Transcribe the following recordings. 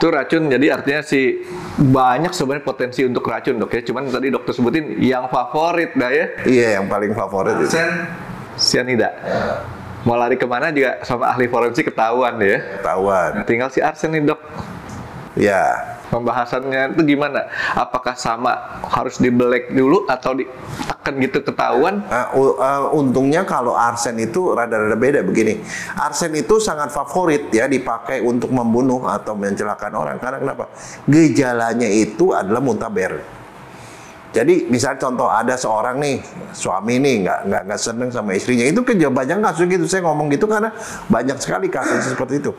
Itu racun, jadi artinya sih banyak sebenarnya potensi untuk racun dok ya. Cuman tadi dokter sebutin yang favorit dah ya. Iya, yang paling favorit itu. Cyanida. Mau lari kemana juga sama ahli forensik ketahuan deh ya. Ketahuan. Nah, tinggal si arsen nih dok. Ya. Pembahasannya itu gimana? Apakah sama harus dibelek dulu atau ditekan gitu ketahuan? Untungnya kalau arsen itu rada-rada beda begini. Arsen itu sangat favorit ya dipakai untuk membunuh atau mencelakan orang. Karena kenapa? Gejalanya itu adalah muntaber. Jadi misal contoh ada seorang nih suami nih nggak seneng sama istrinya, itu banyak kasus gitu. Saya ngomong gitu karena banyak sekali kasus seperti itu.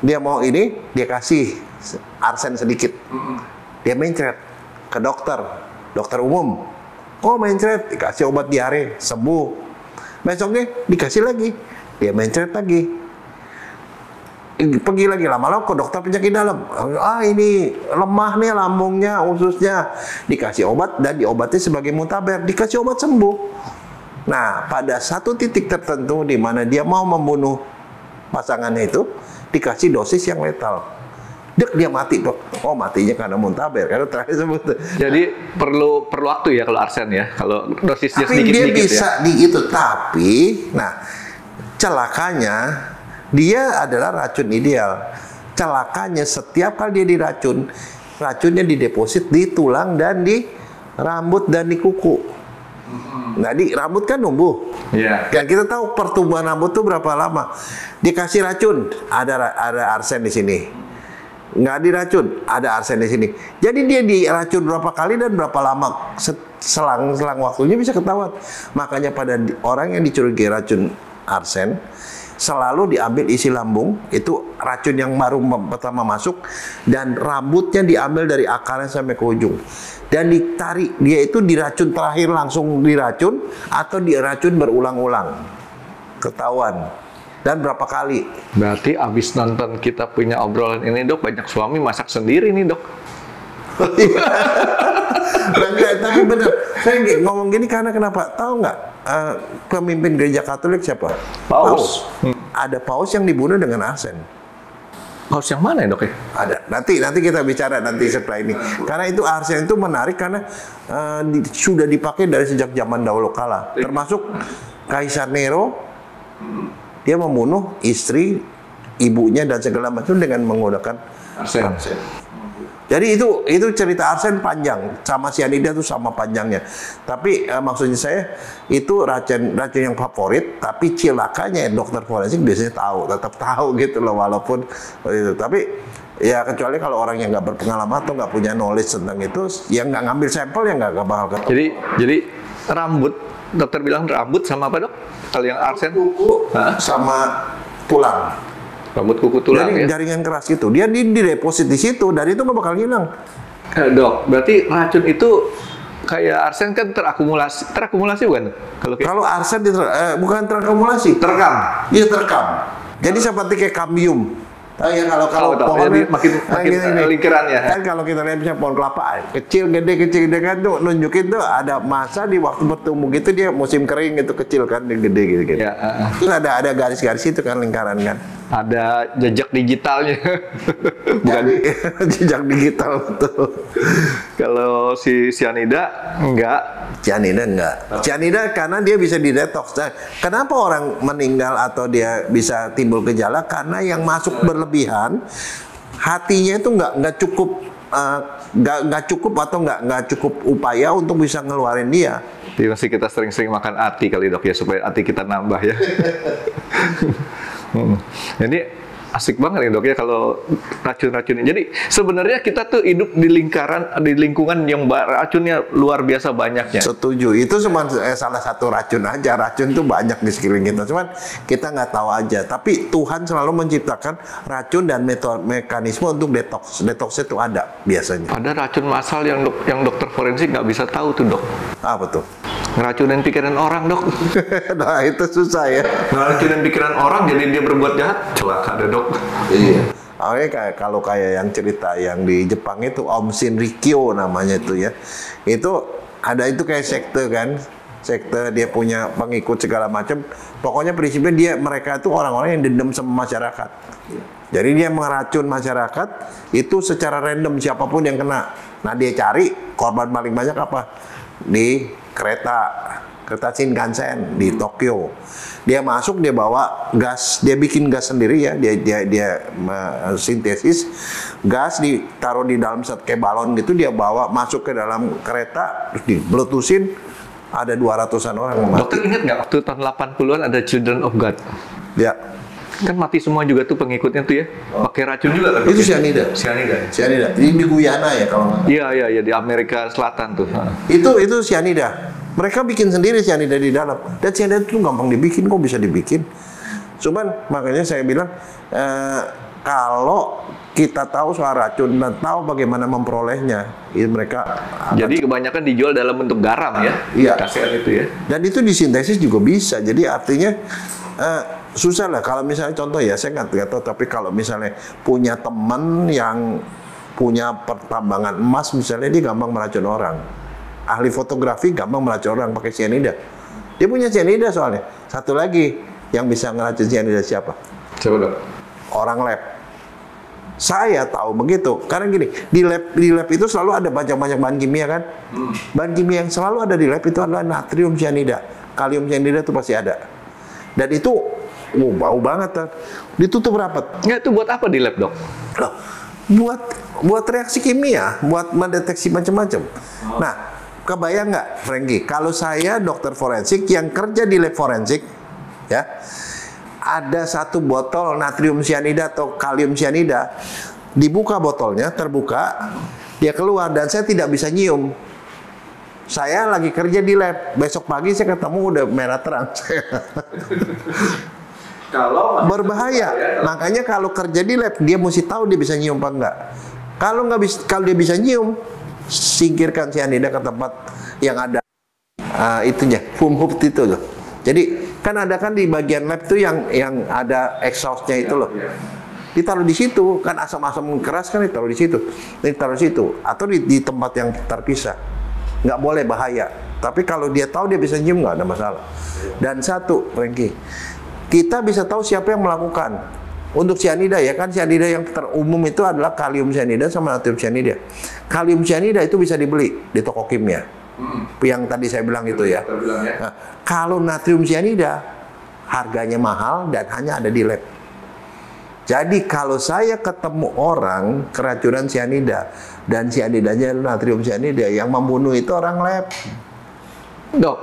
Dia mau ini, dia kasih arsen sedikit, dia mencret ke dokter umum. Oh mencret, dikasih obat diare sembuh. Besoknya dikasih lagi, dia mencret lagi. Pergi lagi lama-lama ke dokter penyakit dalam. Ini lemah nih lambungnya, ususnya. Dikasih obat dan diobati sebagai muntaber, dikasih obat sembuh. Nah, pada satu titik tertentu di mana dia mau membunuh pasangannya itu, dikasih dosis yang letal. Dia mati dok. Oh matinya karena muntaber, karena terakhir sebut. Jadi perlu waktu ya kalau arsen ya, kalau dosisnya tapi sedikit-sedikit ya. Dia bisa gitu, tapi nah celakanya dia adalah racun ideal. Celakanya setiap kali dia diracun, racunnya dideposit di tulang dan di rambut dan di kuku. Nah di rambut kan numbuh. Iya. Dan kita tahu pertumbuhan rambut itu berapa lama. Dikasih racun, ada arsen di sini. Nggak diracun, ada arsen di sini. Jadi dia diracun berapa kali dan berapa lama selang waktunya bisa ketahuan. Makanya pada orang yang dicurigai racun arsen selalu diambil isi lambung, itu racun yang baru pertama masuk, dan rambutnya diambil dari akarnya sampai ke ujung dan ditarik. Dia itu diracun terakhir langsung diracun atau diracun berulang-ulang, ketahuan. Dan berapa kali. Berarti abis nonton kita punya obrolan ini dok, banyak suami masak sendiri nih dok. Tapi bener, saya ngomong gini karena kenapa? Tahu nggak pemimpin gereja Katolik siapa? Paus. Ada paus yang dibunuh dengan arsen. Paus yang mana ya dok ya? Ada. Nanti kita bicara nanti setelah ini. Karena itu arsen itu menarik karena sudah dipakai dari sejak zaman dahulu kala. Termasuk Kaisar Nero, dia membunuh istri, ibunya dan segala macam dengan menggunakan arsen. Jadi itu cerita arsen panjang, sama cyanida itu sama panjangnya. Tapi maksudnya saya itu racun yang favorit, tapi cilakanya dokter forensik biasanya tetap tahu gitu loh, walaupun itu. Tapi ya kecuali kalau orang yang nggak berpengalaman atau nggak punya knowledge tentang itu, yang nggak ngambil sampel yang nggak bakal ketemu. Jadi rambut, dokter bilang rambut sama apa dok? Kalau yang arsen kuku sama tulang. Rambut kuku tulang. Jadi ya? jaringan keras itu, dia dideposit di situ, dan itu nggak bakal hilang. Dok, berarti racun itu kayak arsen kan terakumulasi bukan? Kalau arsen bukan terakumulasi, terekam. Iya terekam. Jadi seperti kayak kambium. Ya kalau pohon makin lingkarannya. Kan kalau kita lihat misalnya pohon kelapa kecil gede kan tuh nunjukin tuh ada masa di waktu bertumbuh gitu, dia musim kering itu kecil kan, dia gede gitu. Ya, Terus ada garis-garis itu kan, lingkaran kan. Ada jejak digitalnya. Bukan jejak digital betul. Kalau si cyanida enggak. Cyanida karena dia bisa didetoks. Nah, kenapa orang meninggal atau dia bisa timbul gejala? Karena yang masuk berlebihan, hatinya itu nggak cukup atau nggak cukup upaya untuk bisa ngeluarin dia. Jadi masih kita sering-sering makan ati kali dok ya, supaya ati kita nambah ya. Jadi asik banget ya dok ya kalau racun-racun ini. Jadi sebenarnya kita tuh hidup di lingkungan yang racunnya luar biasa banyaknya. Setuju. Itu cuma salah satu racun aja. Racun tuh banyak di sekeliling kita. Cuman kita nggak tahu aja. Tapi Tuhan selalu menciptakan racun dan mekanisme untuk detox. Detox itu ada biasanya. Ada racun massal yang dokter forensik nggak bisa tahu tuh dok. Apa tuh? Ngeracunin pikiran orang dok. Nah itu susah ya. Ngeracunin pikiran orang jadi dia berbuat jahat. Celaka ada dok. Iya. Oke, kalau kayak yang cerita yang di Jepang itu Om Shinrikyo namanya itu ya. Itu ada itu kayak sekte kan. sekte, dia punya pengikut segala macam. Pokoknya prinsipnya mereka itu orang-orang yang dendam sama masyarakat. Jadi dia meracun masyarakat itu secara random siapapun yang kena. Nah dia cari korban paling banyak apa? Di kereta Shinkansen di Tokyo. Dia masuk, dia bawa gas, dia bikin gas sendiri ya, dia sintesis gas, ditaruh di dalam kayak balon gitu, dia bawa masuk ke dalam kereta, terus dibletusin, ada 200-an orang mati. Dokter ingat nggak waktu tahun 80-an ada Children of God? Ya. Kan mati semua juga tuh pengikutnya tuh ya, pakai racun juga kan? Itu cyanida. Cyanida. Ini di Guyana ya kalau nggak. Iya di Amerika Selatan tuh. Itu cyanida. Mereka bikin sendiri cyanida di dalam. Dan cyanida itu gampang dibikin, kok bisa dibikin. Cuman makanya saya bilang kalau kita tahu soal racun dan tahu bagaimana memperolehnya, itu mereka. Jadi kebanyakan dijual dalam bentuk garam ya? Iya. Kasihan itu ya. Dan itu disintesis juga bisa. Jadi artinya susah lah. Kalau misalnya contoh ya, saya nggak tahu. Tapi kalau misalnya punya teman yang punya pertambangan emas, misalnya dia gampang meracun orang. Ahli fotografi gampang meracun orang pakai cyanida. Dia punya cyanida soalnya. Satu lagi yang bisa ngeracun cyanida siapa? Coba dong. Orang lab. Saya tahu begitu. Karena gini, di lab itu selalu ada banyak bahan kimia kan. Bahan kimia yang selalu ada di lab itu adalah natrium cyanida. Kalium cyanida itu pasti ada. Dan itu bau banget kan. Ditutup rapat. Ya itu buat apa di lab, Dok? Loh, buat reaksi kimia, buat mendeteksi macam-macam. Nah, kebayang nggak, Frankie? Kalau saya dokter forensik yang kerja di lab forensik, ya, ada satu botol natrium cyanida atau kalium cyanida, dibuka botolnya, terbuka, dia keluar dan saya tidak bisa nyium. Saya lagi kerja di lab, besok pagi saya ketemu udah merah terang. Kalau berbahaya, makanya kalau kerja di lab dia mesti tahu dia bisa nyium apa enggak. Kalau dia bisa nyium, singkirkan cyanida ke tempat yang ada itunya, fumhub itu loh. Jadi kan ada kan di bagian lab tuh yang ada exhaustnya itu loh. Ditaruh di situ, kan asam-asam keras kan ditaruh di situ. Ditaruh di situ atau di tempat yang terpisah. Nggak boleh, bahaya. Tapi kalau dia tahu dia bisa nyium nggak ada masalah. Dan satu, Frankie, kita bisa tahu siapa yang melakukan. Untuk cyanida ya kan, cyanida yang terumum itu adalah kalium cyanida sama natrium cyanida. Kalium cyanida itu bisa dibeli di toko kimia. Yang tadi saya bilang itu ya. Nah, kalau natrium cyanida harganya mahal dan hanya ada di lab. Jadi kalau saya ketemu orang keracunan cyanida dan cyanidanya natrium cyanida, yang membunuh itu orang lab. Dok,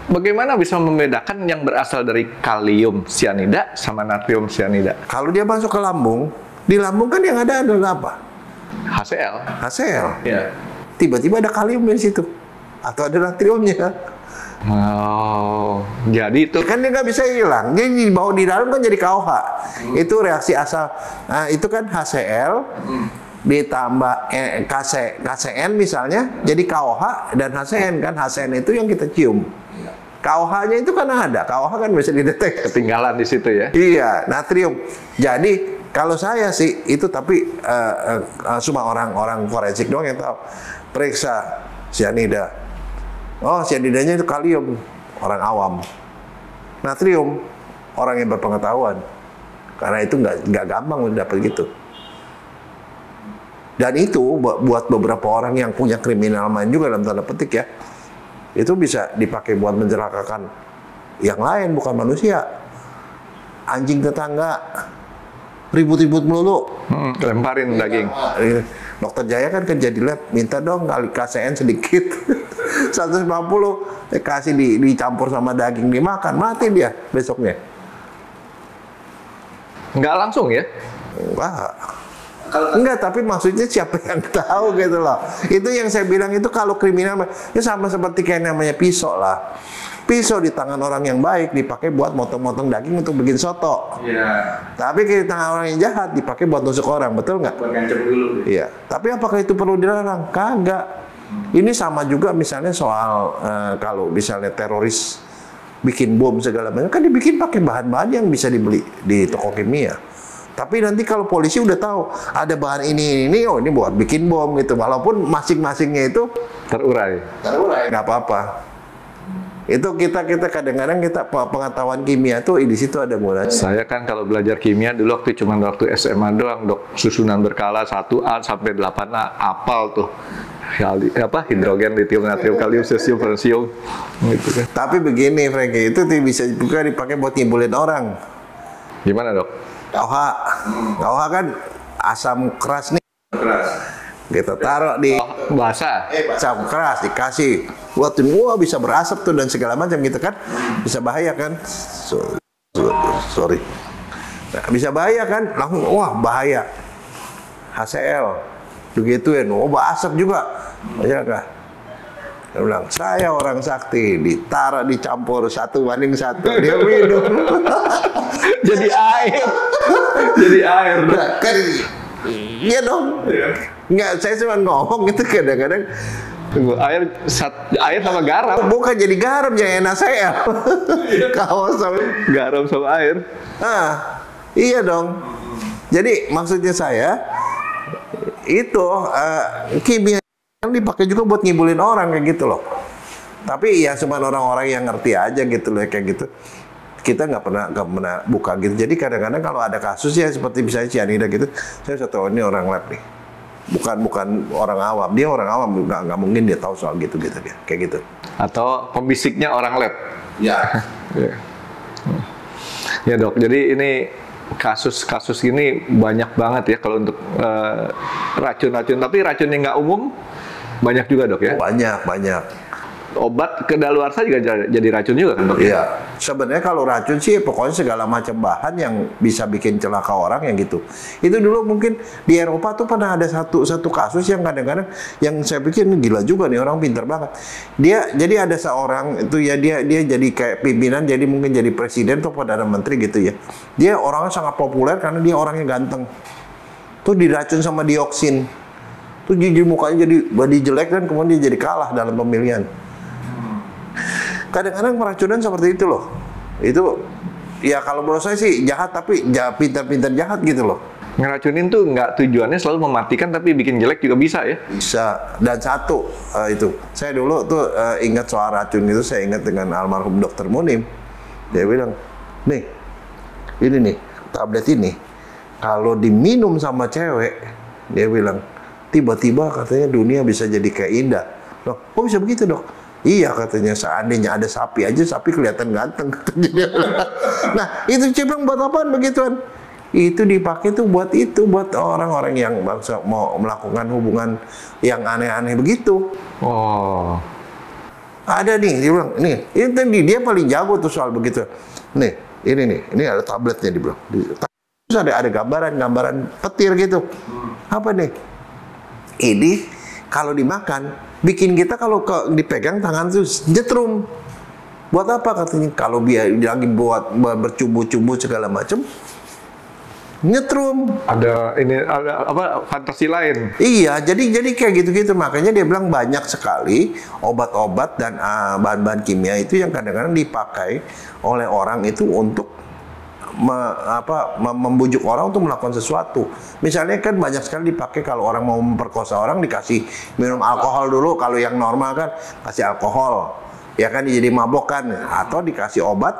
bagaimana bisa membedakan yang berasal dari kalium cyanida sama natrium cyanida? Kalau dia masuk ke lambung, di lambung kan yang ada adalah apa? HCl. Ya. Tiba-tiba ada kalium di situ. Atau ada natriumnya. Oh, jadi itu kan dia nggak bisa hilang. Dia dibawa di dalam kan jadi KOH. Itu reaksi asal. Nah, itu kan HCl ditambah KCN misalnya, jadi KOH dan HCN kan. HCN itu yang kita cium. KOH-nya itu kan ada. KOH kan bisa dideteksi. ketinggalan di situ ya. Iya, natrium. Jadi kalau saya sih itu, tapi cuma orang forensik doang yang tahu. Periksa cyanida. Oh, cyanidanya itu kalium, orang awam. Natrium, orang yang berpengetahuan. Karena itu nggak gampang dapat gitu. Dan itu buat beberapa orang yang punya kriminal main juga dalam tanda petik ya. Itu bisa dipakai buat mencelakakan yang lain, bukan manusia. Anjing tetangga ribut-ribut melulu. Lemparin daging. Dokter Jaya kan kerja di lab, minta dong kali KCN sedikit. 150 kasih dicampur sama daging, dimakan, mati dia besoknya. Nggak langsung ya? Enggak, tapi maksudnya siapa yang tahu gitu loh. Itu yang saya bilang, itu kalau kriminal itu sama seperti kayak namanya pisau lah. Pisau di tangan orang yang baik dipakai buat motong-motong daging untuk bikin soto. Iya. Tapi di tangan orang yang jahat dipakai buat nusuk orang, betul nggak? Buat ngancam dulu. Iya. Tapi apakah itu perlu dilarang? Kagak. Ini sama juga misalnya soal kalau misalnya teroris bikin bom segala macam, kan dibikin pakai bahan-bahan yang bisa dibeli di toko kimia. Tapi nanti kalau polisi udah tahu ada bahan ini, oh ini buat bikin bom gitu, walaupun masing-masingnya itu terurai. Nggak apa-apa. Itu kita kadang-kadang kita pengetahuan kimia tuh di situ ada gunanya. Saya kan kalau belajar kimia dulu waktu SMA doang, Dok. Susunan berkala 1A sampai 8A, apal tuh. Hidrogen, litium, natrium, kalium, cesium, fransium, gitu kan. Tapi begini, Frankie, itu bisa juga dipakai buat nyimpulin orang. Gimana, Dok? KOH, KOH kan asam keras nih. Keras. Kita taruh di Basah. asam keras dikasih. Wah bisa berasap tuh dan segala macam gitu kan. Bisa bahaya kan? Sorry. Nah, bisa bahaya kan? Langsung wah bahaya. HCl. Begituin. Oh berasap juga. Ya kah? Dia bilang, saya orang sakti, ditaruh dicampur 1:1, dia minum. Jadi air. Jadi air. Nah, kan iya dong. Nggak, saya cuma ngomong itu kadang-kadang Air sama garam. bukan jadi garam yang enak saya. Kaos sama Garam sama air. iya dong. Jadi maksudnya saya itu kimia yang dipakai juga buat ngibulin orang kayak gitu loh. Tapi ya cuma orang-orang yang ngerti aja gitu loh kayak gitu. Kita nggak pernah buka gitu. Jadi kadang-kadang kalau ada kasus ya seperti misalnya cyanida gitu, saya bisa tahu ini orang lab nih. Bukan orang awam. Dia orang awam nggak mungkin dia tahu soal gitu dia kayak gitu. Atau pembisiknya orang lab. Ya. Ya Dok. Jadi ini kasus-kasus ini banyak banget ya kalau untuk racun-racun. Tapi racun yang nggak umum banyak juga Dok ya. Banyak. Obat kedaluarsa juga jadi racun juga kan Dok? Iya. Sebenarnya kalau racun sih pokoknya segala macam bahan yang bisa bikin celaka orang yang gitu. Itu dulu mungkin di Eropa tuh pernah ada satu kasus yang kadang-kadang yang saya pikir ini gila juga nih orang pintar banget. Dia jadi ada seorang itu ya dia jadi kayak pimpinan jadi mungkin jadi presiden atau perdana menteri gitu ya. Dia orangnya sangat populer karena dia orangnya ganteng. Tuh diracun sama dioksin. Tuh jadi mukanya jadi body jelek dan kemudian dia jadi kalah dalam pemilihan. Kadang-kadang peracunan seperti itu loh. Itu ya kalau menurut saya sih jahat tapi pintar-pintar jahat gitu loh. Ngeracunin tuh nggak tujuannya selalu mematikan tapi bikin jelek juga bisa ya? Bisa. Dan satu itu saya dulu tuh ingat soal racun itu saya ingat dengan almarhum Dokter Munim. Dia bilang, nih ini nih tablet ini kalau diminum sama cewek, dia bilang tiba-tiba katanya dunia bisa jadi kayak indah. Loh, kok bisa begitu Dok? Iya katanya seandainya ada sapi aja sapi kelihatan ganteng katanya. Nah itu cipeng buat apaan begituan? Itu dipakai tuh buat orang-orang yang bangsa mau melakukan hubungan yang aneh-aneh begitu. Oh. Ada nih dia bilang nih ini tadi dia paling jago tuh soal begitu. Nih ini ada tabletnya dia bilang. Terus ada gambaran petir gitu. Apa nih? Ini kalau dimakan bikin kita kalau dipegang tangan tuh jetrum. Buat apa katanya? Kalau dia lagi buat bercumbu-cumbu segala macam, nyetrum. Ada apa fantasi lain? Iya, jadi kayak gitu-gitu. Makanya dia bilang banyak sekali obat-obat dan bahan-bahan kimia itu yang kadang-kadang dipakai oleh orang itu untuk membujuk orang untuk melakukan sesuatu. Misalnya kan banyak sekali dipakai kalau orang mau memperkosa orang dikasih minum alkohol dulu. Kalau yang normal kan kasih alkohol, ya kan jadi mabok kan. Atau dikasih obat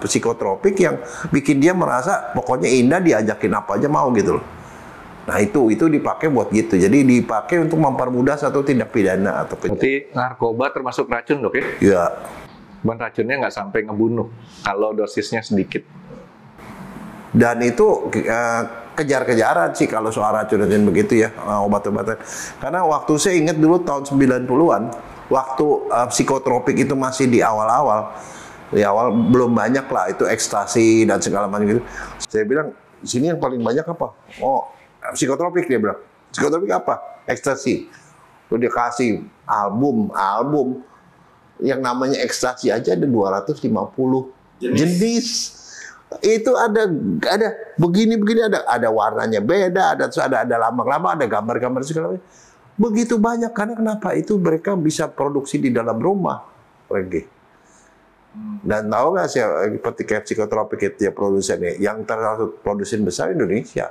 psikotropik yang bikin dia merasa pokoknya indah diajakin apa aja mau gitu loh. Nah itu dipakai buat gitu. Jadi dipakai untuk mempermudah satu tindak pidana atau Berarti narkoba termasuk racun Dok ya? Iya. Cuman racunnya nggak sampai ngebunuh kalau dosisnya sedikit. Dan itu kejar-kejaran sih kalau soal racun-racun begitu ya, obat-obatan. Karena waktu saya ingat dulu tahun 90-an, waktu psikotropik itu masih di awal-awal, belum banyak lah itu ekstasi dan segala macam gitu. Saya bilang, sini yang paling banyak apa? Oh, psikotropik dia bilang. Psikotropik apa? Ekstasi. Terus dia kasih album yang namanya ekstasi aja ada 250 jenis. Itu ada begini ada warnanya beda, ada lambang-lambang, ada gambar-gambar segala macam. Begitu banyak karena kenapa? Itu mereka bisa produksi di dalam rumah, Regi. Dan tahu nggak sih seperti kayak psikotropik itu ya produsennya, yang termasuk produsen besar Indonesia.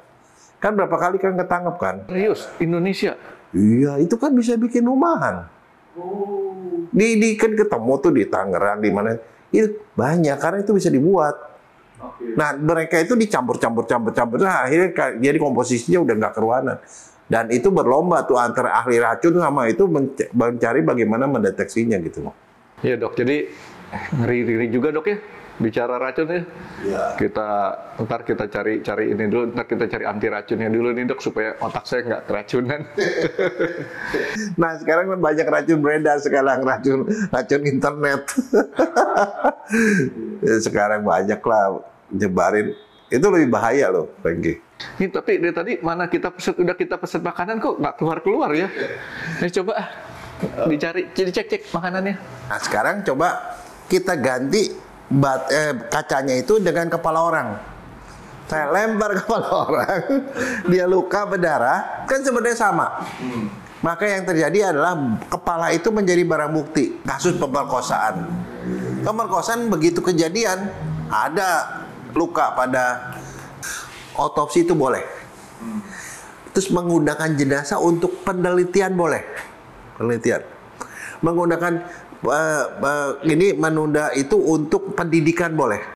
Kan berapa kali kan ketangkep kan? Serius, Indonesia? Iya, itu kan bisa bikin rumahan. Di kan ketemu tuh di Tangerang, di mana itu banyak karena itu bisa dibuat. Nah, mereka itu dicampur, nah, akhirnya jadi komposisinya udah nggak keruanan. Dan itu berlomba tuh antara ahli racun sama itu mencari bagaimana mendeteksinya gitu loh. Iya dok, jadi ngeri juga dok ya, bicara racun ya. Ntar kita cari ini dulu, ntar kita cari anti racunnya dulu nih dok, supaya otak saya nggak keracunan. Nah sekarang kan banyak racun beredar sekarang, racun internet. Sekarang banyak lah nyebarin, itu lebih bahaya loh, Franky. Ini tapi dari tadi mana kita pesen makanan kok nggak keluar ya. Ini coba dicari, jadi cek makanannya. Nah sekarang coba kita ganti kacanya itu dengan kepala orang. Saya lempar kepala orang, dia luka berdarah, kan sebenarnya sama. Maka yang terjadi adalah kepala itu menjadi barang bukti kasus pemerkosaan. Pemerkosaan begitu kejadian ada luka pada otopsi itu boleh. Terus menggunakan jenazah untuk penelitian boleh. Penelitian. Menggunakan ini menunda itu untuk pendidikan boleh.